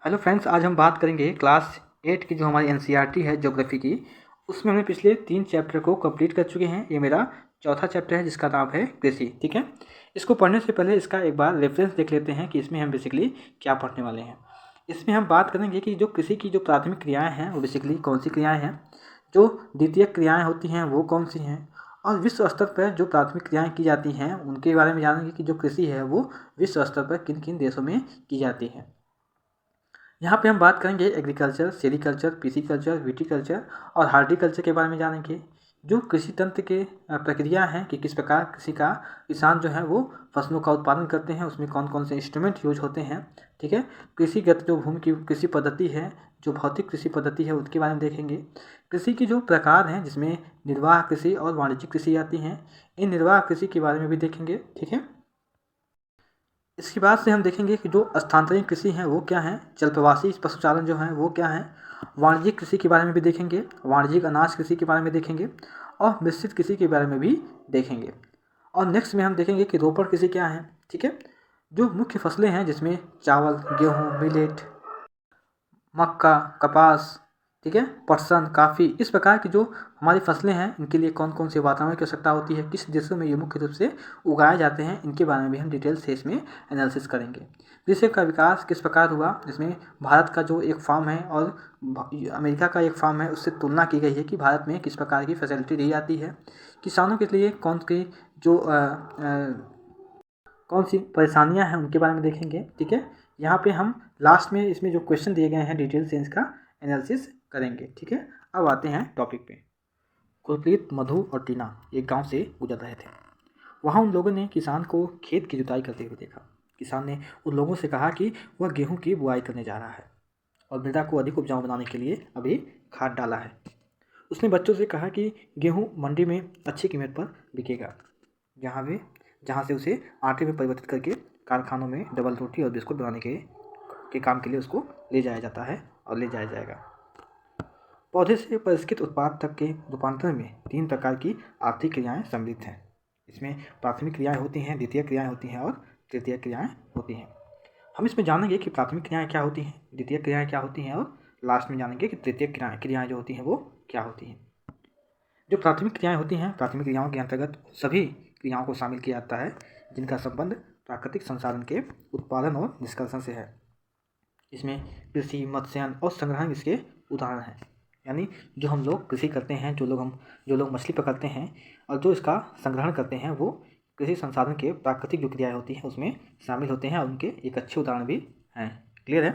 Hello friends, आज हम बात करेंगे क्लास 8 की जो हमारी एनसीईआरटी है ज्योग्राफी की। उसमें हमने पिछले 3 चैप्टर को कंप्लीट कर चुके हैं। ये मेरा चौथा चैप्टर है जिसका नाम है कृषि। ठीक है, इसको पढ़ने से पहले इसका एक बार रेफरेंस देख लेते हैं कि इसमें हम बेसिकली क्या पढ़ने वाले हैं। इसमें हम बात करेंगे कि जो कृषि की जो प्राथमिक क्रियाएँ हैं वो बेसिकली कौन सी क्रियाएँ हैं, जो द्वितीयक क्रियाएँ होती हैं वो कौन सी हैं, और विश्व स्तर पर जो प्राथमिक क्रियाएँ की जाती हैं उनके बारे में जानेंगे कि जो कृषि है वो विश्व स्तर पर किन किन देशों में की जाती है। यहाँ पे हम बात करेंगे एग्रीकल्चर, सेरीकल्चर, पिसीकल्चर, विटीकल्चर और हार्टिकल्चर के बारे में जानेंगे। जो कृषि तंत्र के प्रक्रिया हैं कि किस प्रकार किसान जो है वो फसलों का उत्पादन करते हैं, उसमें कौन कौन से इंस्ट्रूमेंट यूज होते हैं। ठीक है, कृषिगत जो भूमि की कृषि पद्धति है, जो भौतिक कृषि पद्धति है उसके बारे में देखेंगे। कृषि की जो प्रकार हैं जिसमें निर्वाह कृषि और वाणिज्यिक कृषि आती हैं, इन निर्वाह कृषि के बारे में भी देखेंगे। ठीक है, इसके बाद से हम देखेंगे कि जो स्थानांतरित कृषि हैं वो क्या हैं, जल प्रवासी पशुचालन जो है वो क्या है, वाणिज्यिक कृषि के बारे में भी देखेंगे, वाणिज्यिक अनाज कृषि के बारे में देखेंगे और मिश्रित कृषि के बारे में भी देखेंगे। और नेक्स्ट में हम देखेंगे कि रोपण कृषि क्या है। ठीक है, जो मुख्य फसलें हैं जिसमें चावल, गेहूँ, मिलेट, मक्का, कपास, ठीक है, पटसन, काफ़ी, इस प्रकार की जो हमारी फसलें हैं इनके लिए कौन कौन से वातावरण की आवश्यकता होती है, किस देशों में ये मुख्य रूप से उगाए जाते हैं, इनके बारे में भी हम डिटेल से इसमें एनालिसिस करेंगे। कृषि का विकास किस प्रकार हुआ, इसमें भारत का जो एक फार्म है और अमेरिका का एक फार्म है उससे तुलना की गई है कि भारत में किस प्रकार की फैसिलिटी दी जाती है, किसानों के लिए कौन सी परेशानियां हैं उनके बारे में देखेंगे। ठीक है, यहाँ पे हम लास्ट में इसमें जो क्वेश्चन दिए गए हैं डिटेल से इसका एनालिसिस करेंगे। ठीक है, अब आते हैं टॉपिक पे। गुरप्रीत, मधु और टीना एक गांव से गुजर रहे थे। वहाँ उन लोगों ने किसान को खेत की जुताई करते हुए देखा। किसान ने उन लोगों से कहा कि वह गेहूं की बुआई करने जा रहा है और मृदा को अधिक उपजाऊ बनाने के लिए अभी खाद डाला है। उसने बच्चों से कहा कि गेहूं मंडी में अच्छी कीमत पर बिकेगा, जहाँ से उसे आटे में परिवर्तित करके कारखानों में डबल रोटी और बिस्कुट बनाने के काम के लिए उसको ले जाया जाता है और ले जाया जाएगा। पौधे से परिष्कृत उत्पाद तक के रूपांतरण में 3 प्रकार की आर्थिक क्रियाएं सम्मिलित हैं। इसमें प्राथमिक क्रियाएं होती हैं, द्वितीयक क्रियाएं होती हैं और तृतीयक क्रियाएं होती हैं। हम इसमें जानेंगे कि प्राथमिक क्रियाएं क्या होती हैं, द्वितीयक क्रियाएं क्या होती हैं और लास्ट में जानेंगे कि तृतीयक क्रियाएं जो होती हैं वो क्या होती हैं। जो प्राथमिक क्रियाएं होती हैं, प्राथमिक क्रियाओं के अंतर्गत सभी क्रियाओं को शामिल किया जाता है जिनका संबंध प्राकृतिक संसाधन के उत्पादन और निष्कर्षण से है। इसमें कृषि, मत्स्यन और संग्रहण इसके उदाहरण हैं। यानी जो हम लोग कृषि करते हैं, जो लोग मछली पकड़ते हैं और जो इसका संग्रहण करते हैं वो कृषि संसाधन के प्राकृतिक जो क्रियाएँ होती हैं उसमें शामिल होते हैं और उनके एक अच्छे उदाहरण भी हैं। क्लियर है।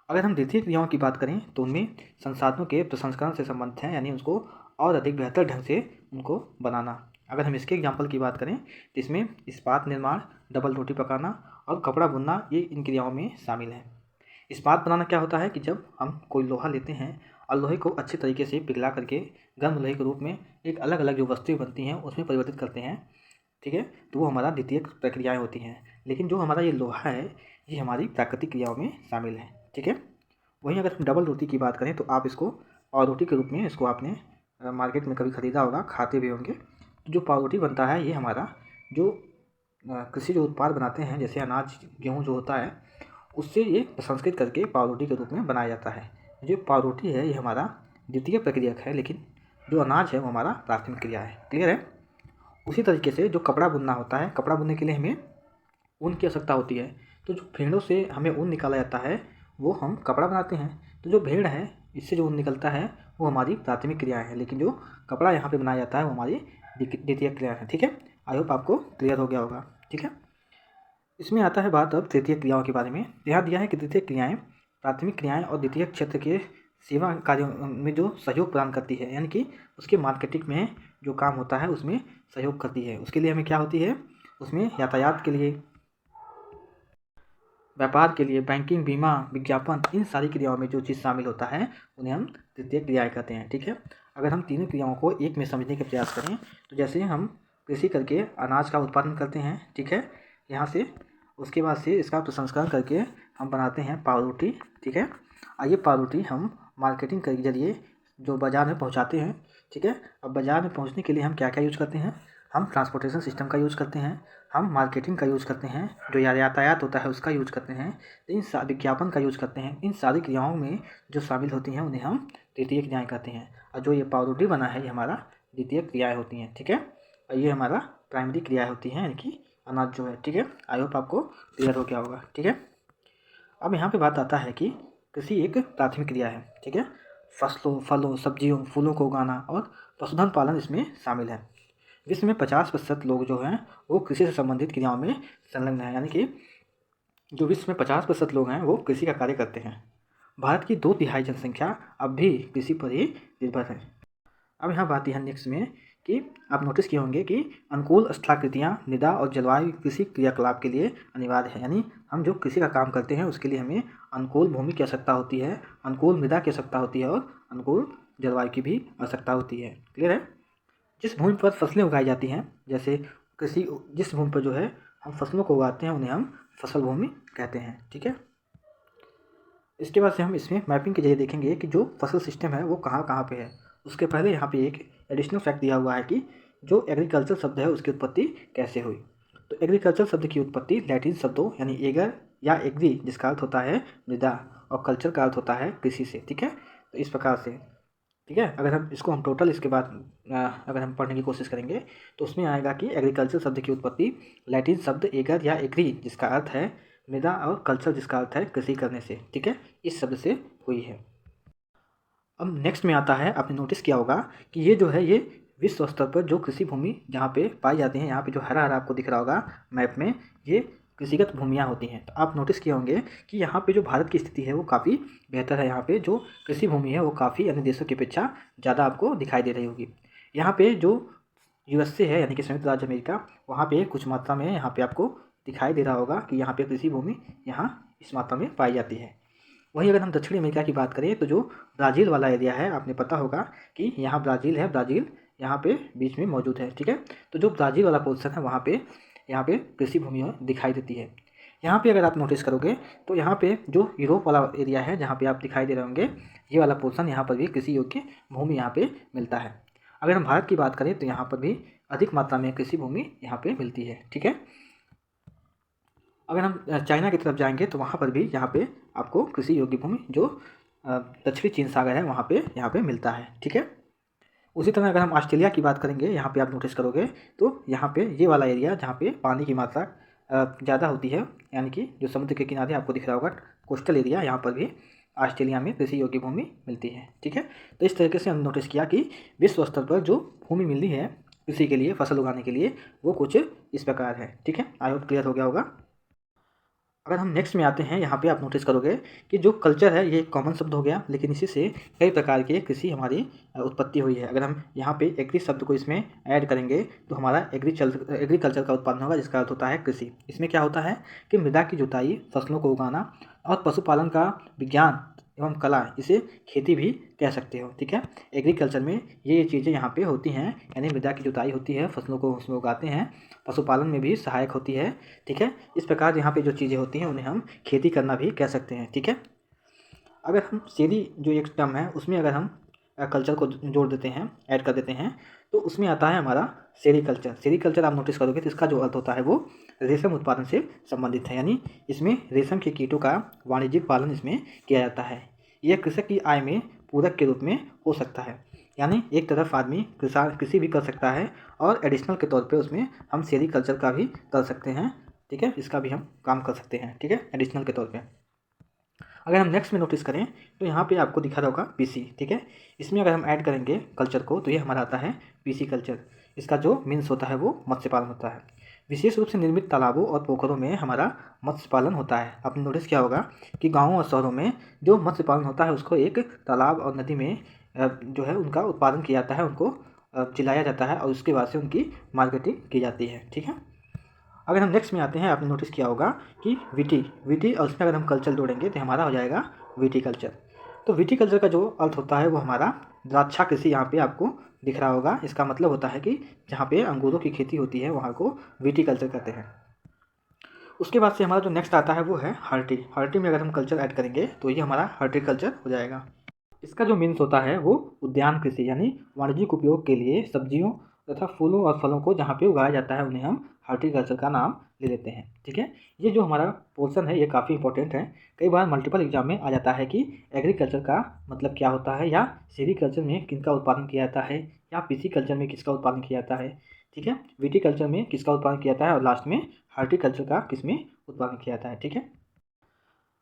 अगर हम द्वितीय क्रियाओं की बात करें तो उनमें संसाधनों के प्रसंस्करण से संबंधित हैं, यानी उसको और अधिक बेहतर ढंग से उनको बनाना। अगर हम इसके एग्जाम्पल की बात करें तो इसमें इस्पात निर्माण, डबल रोटी पकाना और कपड़ा बुनना ये इन क्रियाओं में शामिल है। इस्पात बनाना क्या होता है कि जब हम कोई लोहा लेते हैं और लोहे को अच्छे तरीके से पिघला करके गर्म लोहे के रूप में एक अलग अलग जो वस्तुएं बनती हैं उसमें परिवर्तित करते हैं। ठीक है, तो वो हमारा द्वितीय प्रक्रियाएँ होती हैं। लेकिन जो हमारा ये लोहा है ये हमारी प्राकृतिक क्रियाओं में शामिल है। ठीक है, वहीं अगर हम डबल रोटी की बात करें तो आप इसको पावरोटी के रूप में इसको आपने मार्केट में कभी ख़रीदा होगा, खाते भी होंगे। तो जो पावरोटी बनता है ये हमारा जो कृषि जो उत्पाद बनाते हैं जैसे अनाज, गेहूँ जो होता है उससे ये प्रसंस्कृत करके पावरोटी के रूप में बनाया जाता है। जो पावरोटी है ये हमारा द्वितीय प्रक्रियक है, लेकिन जो अनाज है वो हमारा प्राथमिक क्रिया है। क्लियर है। उसी तरीके से जो कपड़ा बुनना होता है, कपड़ा बुनने के लिए हमें ऊन की आवश्यकता होती है। तो जो भेड़ों से हमें ऊन निकाला जाता है वो हम कपड़ा बनाते हैं। तो जो भेड़ है इससे जो ऊन निकलता है वो हमारी प्राथमिक क्रिया है, लेकिन जो कपड़ा यहाँ पे बनाया जाता है वो हमारी द्वितीय क्रिया है। ठीक है, आई होप आपको क्लियर हो गया होगा। ठीक है, इसमें आता है बात अब तृतीय क्रियाओं के बारे में। यहाँ दिया है कि तृतीय क्रियाएँ प्राथमिक क्रियाएँ और द्वितीय क्षेत्र के सेवा कार्यों में जो सहयोग प्रदान करती है, यानी कि उसके मार्केटिंग में जो काम होता है उसमें सहयोग करती है। उसके लिए हमें क्या होती है, उसमें यातायात के लिए, व्यापार के लिए, बैंकिंग, बीमा, विज्ञापन, इन सारी क्रियाओं में जो चीज़ शामिल होता है उन्हें हम तृतीय क्रियाएँ कहते हैं। ठीक है, अगर हम तीनों क्रियाओं को एक में समझने का प्रयास करें तो जैसे हम कृषि करके अनाज का उत्पादन करते हैं, ठीक है, यहाँ से उसके बाद से इसका प्रसंस्करण करके हम बनाते हैं पावरोटी। ठीक है, और ये पावरोटी हम मार्केटिंग के जरिए जो बाज़ार में पहुँचाते हैं। ठीक है, अब बाज़ार में पहुँचने के लिए हम क्या क्या यूज करते हैं, हम ट्रांसपोर्टेशन सिस्टम का यूज़ करते हैं, हम मार्केटिंग का यूज़ करते हैं, जो यातायात होता है उसका यूज़ करते हैं, विज्ञापन का यूज़ करते हैं। इन सारी क्रियाओं में जो शामिल होती हैं उन्हें हम तृतीय क्रियाएँ कहते हैं। और जो ये पावरोटी बना है ये हमारा द्वितीय क्रियाएँ होती हैं, ठीक है। और ये हमारा प्राइमरी क्रियाएँ होती हैं, यानी कि अनाज जो है, ठीक है। आई होप आपको क्लियर हो गया होगा, ठीक है। अब यहाँ पे बात आता है कि कृषि एक प्राथमिक क्रिया है, ठीक है। फसलों, फलों, सब्जियों, फूलों को उगाना और पशुधन पालन इसमें शामिल है। विश्व में 50% लोग जो हैं वो कृषि से संबंधित क्रियाओं में संलग्न हैं, यानी कि जो विश्व में 50% लोग हैं वो कृषि का कार्य करते हैं। भारत की 2/3 जनसंख्या अब भी कृषि पर ही निर्भर है। अब यहाँ बात है नेक्स्ट में कि आप नोटिस किए होंगे कि अनुकूल स्थलाकृतियाँ, मृदा और जलवायु कृषि क्रियाकलाप के लिए अनिवार्य है। यानी हम जो कृषि का काम करते हैं उसके लिए हमें अनुकूल भूमि की आवश्यकता होती है, अनुकूल मृदा की आवश्यकता होती है और अनुकूल जलवायु की भी आवश्यकता होती है। क्लियर है। जिस भूमि पर फसलें उगाई जाती हैं, जैसे कृषि, जिस भूमि पर जो है हम फसलों को उगाते हैं उन्हें हम फसल भूमि कहते हैं, ठीक है। इसके बाद से हम इसमें मैपिंग के जरिए देखेंगे कि जो फसल सिस्टम है वो कहाँ कहाँ पे है। उसके पहले यहाँ पे एक एडिशनल फैक्ट दिया हुआ है कि जो एग्रीकल्चर शब्द है उसकी उत्पत्ति कैसे हुई। तो एग्रीकल्चर शब्द की उत्पत्ति लैटिन शब्दों यानी एगर या एग्री, जिसका अर्थ होता है मृदा, और कल्चर का अर्थ होता है कृषि से, ठीक है। तो इस प्रकार से, ठीक है। अगर हम इसको टोटल इसके बाद अगर हम पढ़ने की कोशिश करेंगे तो उसमें आएगा कि एग्रीकल्चर शब्द की उत्पत्ति लैटिन शब्द एगर या एग्री, जिसका अर्थ है मृदा, और कल्चर, जिसका अर्थ है कृषि करने से, ठीक है, इस शब्द से हुई है। अब नेक्स्ट में आता है, आपने नोटिस किया होगा कि ये जो है ये विश्व स्तर पर जो कृषि भूमि जहाँ पे पाई जाती हैं, यहाँ पे जो हरा हरा आपको दिख रहा होगा मैप में, ये कृषिगत भूमियाँ होती हैं। तो आप नोटिस किए होंगे कि यहाँ पे जो भारत की स्थिति है वो काफ़ी बेहतर है। यहाँ पे जो कृषि भूमि है वो काफ़ी अन्य देशों की अपेक्षा ज़्यादा आपको दिखाई दे रही होगी। यहाँ पे जो यूएसए है यानी कि संयुक्त राज्य अमेरिका, वहाँ पे कुछ मात्रा में यहाँ पे आपको दिखाई दे रहा होगा कि यहाँ पे कृषि भूमि यहाँ इस मात्रा में पाई जाती है। वहीं अगर हम दक्षिणी अमेरिका की बात करें तो जो ब्राज़ील वाला एरिया है, आपने पता होगा कि यहाँ ब्राज़ील है, ब्राज़ील यहाँ पे बीच में मौजूद है, ठीक है। तो जो ब्राज़ील वाला पोर्शन है वहाँ पे यहाँ पे कृषि भूमि दिखाई देती है। यहाँ पे अगर आप नोटिस करोगे तो यहाँ पे जो यूरोप वाला एरिया है जहाँ पे आप दिखाई दे रहे होंगे, ये वाला पोर्शन, यहाँ पर भी कृषि योग्य भूमि यहाँ पे मिलता है। अगर हम भारत की बात करें तो यहाँ पर भी अधिक मात्रा में कृषि भूमि यहाँ पे मिलती है, ठीक है। अगर हम चाइना की तरफ जाएंगे तो वहाँ पर भी यहाँ पे आपको कृषि योग्य भूमि जो दक्षिणी चीन सागर है वहाँ पे मिलता है, ठीक है। उसी तरह अगर हम ऑस्ट्रेलिया की बात करेंगे, यहाँ पे आप नोटिस करोगे तो यहाँ पे ये वाला एरिया जहाँ पे पानी की मात्रा ज़्यादा होती है, यानी कि जो समुद्र के किनारे आपको दिख रहा होगा कोस्टल एरिया, यहाँ पर भी ऑस्ट्रेलिया में कृषि योग्य भूमि मिलती है, ठीक है। तो इस तरीके से हम नोटिस किया कि विश्व स्तर पर जो भूमि मिली है कृषि के लिए, फसल उगाने के लिए, वो कुछ इस प्रकार है, ठीक है। आई होप क्लियर हो गया होगा। अगर हम नेक्स्ट में आते हैं, यहाँ पे आप नोटिस करोगे कि जो कल्चर है ये कॉमन शब्द हो गया, लेकिन इसी से कई प्रकार के कृषि हमारी उत्पत्ति हुई है। अगर हम यहाँ पे एग्री शब्द को इसमें ऐड करेंगे तो हमारा एग्रीकल्चर का उत्पादन होगा, जिसका अर्थ होता है कृषि। इसमें क्या होता है कि मृदा की जुताई, फसलों को उगाना और पशुपालन का विज्ञान एवं कला, इसे खेती भी कह सकते हो, ठीक है। एग्रीकल्चर में ये चीज़ें यहाँ पे होती हैं, यानी मृदा की जुताई होती है, फसलों को उसमें उगाते हैं, पशुपालन में भी सहायक होती है, ठीक है। इस प्रकार यहाँ पे जो चीज़ें होती हैं उन्हें हम खेती करना भी कह सकते हैं, ठीक है। अगर हम सेरी जो एक टर्म है उसमें अगर हम कल्चर को जोड़ देते हैं, ऐड कर देते हैं, तो उसमें आता है हमारा सेरीकल्चर। सेरीकल्चर आप नोटिस करोगे तो इसका जो अर्थ होता है वो रेशम उत्पादन से संबंधित है, यानी इसमें रेशम के कीटों का वाणिज्यिक पालन इसमें किया जाता है। यह कृषक की आय में पूरक के रूप में हो सकता है, यानी एक तरफ आदमी कृषि भी कर सकता है और एडिशनल के तौर पे उसमें हम सेरीकल्चर का भी कर सकते हैं, ठीक है। इसका भी हम काम कर सकते हैं, ठीक है, एडिशनल के तौर पे। अगर हम नेक्स्ट में नोटिस करें तो यहाँ पे आपको दिखा रहा होगा पीसी, ठीक है। इसमें अगर हम ऐड करेंगे कल्चर को तो ये हमारा आता है पीसी कल्चर। इसका जो मीन्स होता है वो मत्स्य पालन होता है। विशेष रूप से निर्मित तालाबों और पोखरों में हमारा मत्स्य पालन होता है। आपने नोटिस किया होगा कि गाँवों और शहरों में जो मत्स्य पालन होता है उसको एक तालाब और नदी में जो है उनका उत्पादन किया जाता है, उनको चिलाया जाता है और उसके बाद से उनकी मार्केटिंग की जाती है, ठीक है। अगर हम नेक्स्ट में आते हैं, आपने नोटिस किया होगा कि वीटी और उसमें अगर हम कल्चर जोड़ेंगे तो हमारा हो जाएगा विटीकल्चर। तो विटीकल्चर का जो अर्थ होता है वो हमारा द्राक्षा कृषि यहाँ पे आपको दिख रहा होगा। इसका मतलब होता है कि जहाँ पे अंगूरों की खेती होती है वहाँ को विटीकल्चर कहते हैं। उसके बाद से हमारा जो नेक्स्ट आता है वो है हर्टी में अगर हम कल्चर ऐड करेंगे तो ये हमारा हर्टिकल्चर हो जाएगा। इसका जो मीन्स होता है वो उद्यान कृषि, यानी वाणिज्यिक उपयोग के लिए सब्जियों तथा फूलों और फलों को जहाँ पे उगाया जाता है उन्हें हम हॉर्टिकल्चर का नाम ले लेते हैं। ठीक है, ये जो हमारा पोर्शन है ये काफ़ी इंपॉर्टेंट है। कई बार मल्टीपल एग्जाम में आ जाता है कि एग्रीकल्चर का मतलब क्या होता है, या सेरीकल्चर में किनका उत्पादन किया जाता है, या पिसीकल्चर में किसका उत्पादन किया जाता है। ठीक है, विटीकल्चर में किसका उत्पादन किया जाता है, और लास्ट में हॉर्टिकल्चर का किस में उत्पादन किया जाता है। ठीक है,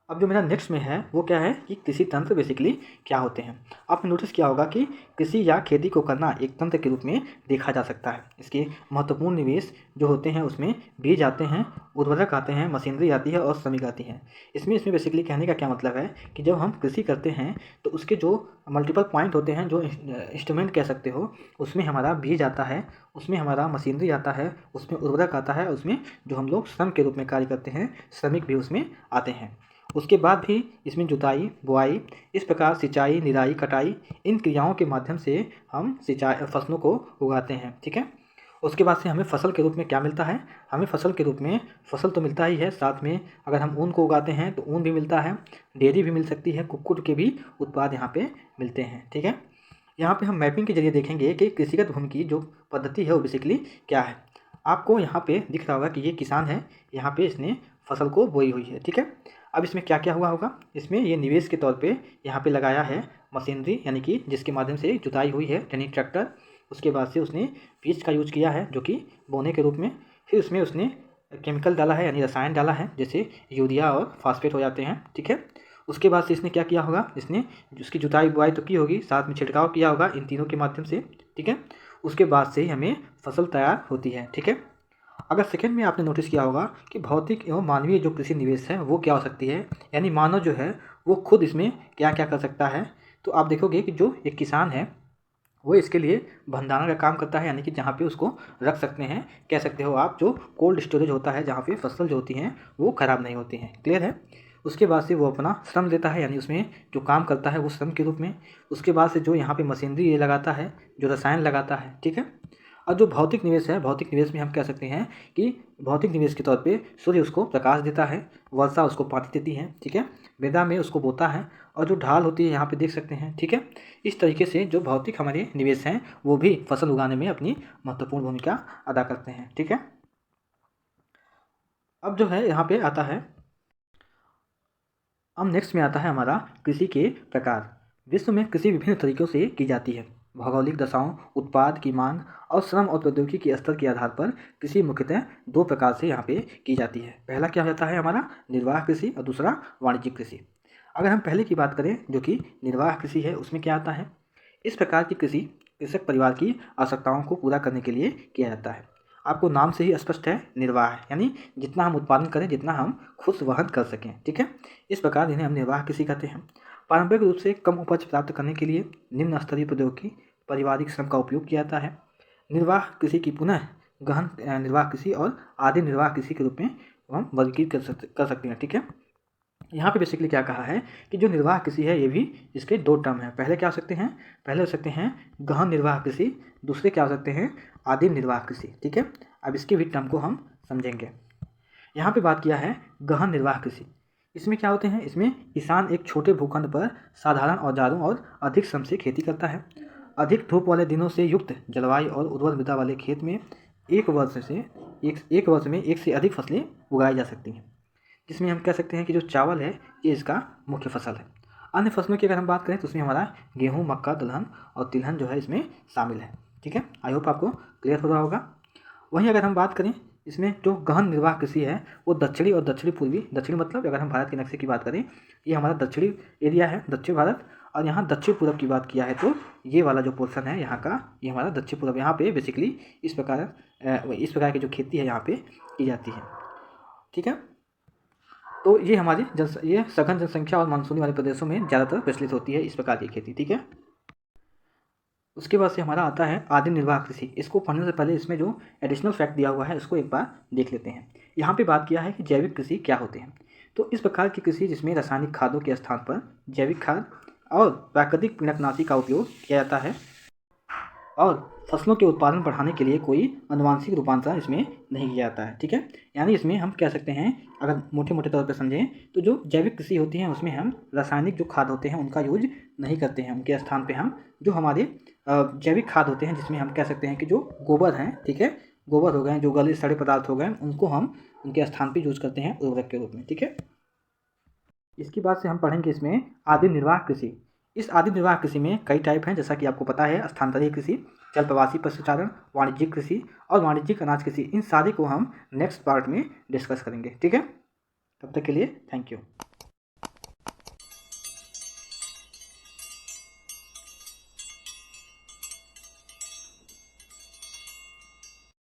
अब जो मेरा नेक्स्ट में है वो क्या है कि कृषि तंत्र बेसिकली क्या होते हैं। आपने नोटिस किया होगा कि कृषि या खेती को करना एक तंत्र के रूप में देखा जा सकता है। इसके महत्वपूर्ण निवेश जो होते हैं उसमें बीज आते हैं, उर्वरक आते हैं, मशीनरी आती है और श्रमिक आती हैं। इसमें बेसिकली कहने का क्या मतलब है कि जब हम कृषि करते हैं तो उसके जो मल्टीपल पॉइंट होते हैं, जो इंस्ट्रूमेंट कह सकते हो, उसमें हमारा बीज आता है, उसमें हमारा मशीनरी आता है, उसमें उर्वरक आता है, उसमें जो हम लोग श्रम के रूप में कार्य करते हैं श्रमिक भी उसमें आते हैं। उसके बाद भी इसमें जुताई, बुआई, इस प्रकार सिंचाई, निराई, कटाई, इन क्रियाओं के माध्यम से हम सिंचाई फसलों को उगाते हैं। ठीक है, उसके बाद से हमें फसल के रूप में क्या मिलता है, हमें फसल के रूप में फसल तो मिलता ही है, साथ में अगर हम ऊन को उगाते हैं तो ऊन भी मिलता है, डेयरी भी मिल सकती है, कुक्कुट के भी उत्पाद यहाँ पे मिलते हैं। ठीक है, यहाँ पे हम मैपिंग के जरिए देखेंगे कि कृषिगत भूमि की जो पद्धति है वो बेसिकली क्या है। आपको यहाँ पे दिख रहा होगा कि ये किसान है, यहाँ पे इसने फसल को बोई हुई है। ठीक है, अब इसमें क्या क्या हुआ होगा, इसमें ये निवेश के तौर पे यहाँ पे लगाया है मशीनरी, यानी कि जिसके माध्यम से जुताई हुई है, यानी ट्रैक्टर। उसके बाद से उसने बीज का यूज किया है जो कि बोने के रूप में, फिर उसमें उसने केमिकल डाला है, यानी रसायन डाला है, जैसे यूरिया और फास्फेट हो जाते हैं। ठीक है, उसके बाद से इसने क्या किया होगा, इसने उसकी जुताई बुआई तो की होगी, साथ में छिड़काव किया होगा इन तीनों के माध्यम से। ठीक है, उसके बाद से ही हमें फसल तैयार होती है। ठीक है, अगर सेकंड में आपने नोटिस किया होगा कि भौतिक एवं मानवीय जो कृषि निवेश है वो क्या हो सकती है, यानी मानव जो है वो खुद इसमें क्या क्या कर सकता है। तो आप देखोगे कि जो एक किसान है वो इसके लिए भंडारण का काम करता है, यानी कि जहाँ पे उसको रख सकते हैं, कह सकते हो आप, जो कोल्ड स्टोरेज होता है जहाँ पे फसल जो होती हैं वो ख़राब नहीं होती हैं। क्लियर है, उसके बाद से वो अपना श्रम देता है, यानी उसमें जो काम करता है वो श्रम के रूप में। उसके बाद से जो यहाँ पे मशीनरी ये लगाता है, जो रसायन लगाता है। ठीक है, और जो भौतिक निवेश है, भौतिक निवेश में हम कह सकते हैं कि भौतिक निवेश के तौर पे सूर्य उसको प्रकाश देता है, वर्षा उसको पानी देती है। ठीक है, मृदा में उसको बोता है, और जो ढाल होती है यहाँ पे देख सकते हैं। ठीक है, इस तरीके से जो भौतिक हमारे निवेश हैं वो भी फसल उगाने में अपनी महत्वपूर्ण भूमिका अदा करते हैं। ठीक है, अब जो है यहाँ पे आता है, अब नेक्स्ट में आता है हमारा कृषि के प्रकार। विश्व में कृषि विभिन्न तरीकों से की जाती है। भौगोलिक दशाओं, उत्पाद की मांग और श्रम और प्रौद्योगिकी के स्तर के आधार पर कृषि मुख्यतः दो प्रकार से यहाँ पे की जाती है। पहला क्या होता है हमारा निर्वाह कृषि, और दूसरा वाणिज्यिक कृषि। अगर हम पहले की बात करें जो कि निर्वाह कृषि है, उसमें क्या आता है, इस प्रकार की कृषि कृषक परिवार की आवश्यकताओं को पूरा करने के लिए किया जाता है। आपको नाम से ही स्पष्ट है, निर्वाह, यानी जितना हम उत्पादन करें, जितना हम खुद वहन कर सकें। ठीक है, इस प्रकार इन्हें हम निर्वाह कृषि कहते हैं। पारंपरिक रूप से कम उपज प्राप्त करने के लिए निम्न स्तरीय प्रौद्योगिकी, पारिवारिक श्रम का उपयोग किया जाता है। निर्वाह कृषि की पुनः गहन निर्वाह कृषि और आदि निर्वाह कृषि के रूप में हम वर्गीकृत कर सकते हैं। ठीक है, यहाँ पे बेसिकली क्या कहा है कि जो निर्वाह कृषि है ये भी इसके दो टर्म हैं। पहले क्या हो सकते हैं, पहले हो सकते हैं गहन निर्वाह कृषि, दूसरे क्या हो सकते हैं आदिम निर्वाह कृषि। ठीक है, अब इसके भी टर्म को हम समझेंगे। यहाँ पे बात किया है गहन निर्वाह कृषि, इसमें क्या होते हैं, इसमें किसान एक छोटे भूखंड पर साधारण औजारों और अधिक श्रम से खेती करता है। अधिक धूप वाले दिनों से युक्त जलवायु और उर्वर मृदा वाले खेत में एक वर्ष में एक से अधिक फसलें उगाई जा सकती हैं, जिसमें हम कह सकते हैं कि जो चावल है ये इसका मुख्य फसल है। अन्य फसलों की अगर हम बात करें तो उसमें हमारा गेहूँ, मक्का, दलहन और तिलहन जो है इसमें शामिल है। ठीक है, आई होप आपको क्लियर हो रहा होगा। वहीं अगर हम बात करें इसमें जो गहन निर्वाह कृषि है वो दक्षिणी और दक्षिणी पूर्वी, दक्षिणी मतलब अगर हम भारत के नक्शे की बात करें, ये हमारा दक्षिणी एरिया है, दक्षिण भारत, और यहाँ दक्षिण पूर्व की बात किया है तो ये वाला जो पोर्शन है यहाँ का, ये हमारा दक्षिण पूर्व। यहाँ पे बेसिकली इस प्रकार की जो खेती है यहाँ पे की जाती है। ठीक है, तो ये हमारी ये सघन जनसंख्या और मानसूनी वाले प्रदेशों में ज़्यादातर प्रचलित होती है इस प्रकार की खेती। ठीक है, उसके बाद से हमारा आता है आदिम निर्वाह कृषि। इसको पढ़ने से पहले इसमें जो एडिशनल फैक्ट दिया हुआ है उसको एक बार देख लेते हैं। यहाँ पे बात किया है कि जैविक कृषि क्या होते हैं। तो इस प्रकार की कृषि जिसमें रासायनिक खादों के स्थान पर जैविक खाद और प्राकृतिक कीटनाशी का उपयोग किया जाता है, और फसलों के उत्पादन बढ़ाने के लिए कोई आनुवांशिक रूपांतरण इसमें नहीं किया जाता है, ठीक है। यानी इसमें हम कह सकते हैं, अगर मोटे मोटे तौर पर समझें तो जो जैविक कृषि होती है उसमें हम रासायनिक जो खाद होते हैं उनका यूज नहीं करते हैं। उनके स्थान पे हम जो हमारे जैविक खाद होते हैं, जिसमें हम कह सकते हैं कि जो गोबर हैं, ठीक है, गोबर हो गए, जो गले सड़े पदार्थ हो गए, उनको हम उनके स्थान पर यूज करते हैं उर्वरक के रूप में, ठीक है। इसके बाद से हम पढ़ेंगे इसमें आदिम निर्वाह कृषि। इस आदिम निर्वाह कृषि में कई टाइप हैं, जैसा कि आपको पता है, स्थानांतरित कृषि, जल प्रवासी पशुचारण, वाणिज्यिक कृषि और वाणिज्यिक अनाज कृषि। इन सारे को हम नेक्स्ट पार्ट में डिस्कस करेंगे, ठीक है। तब तक के लिए थैंक यू।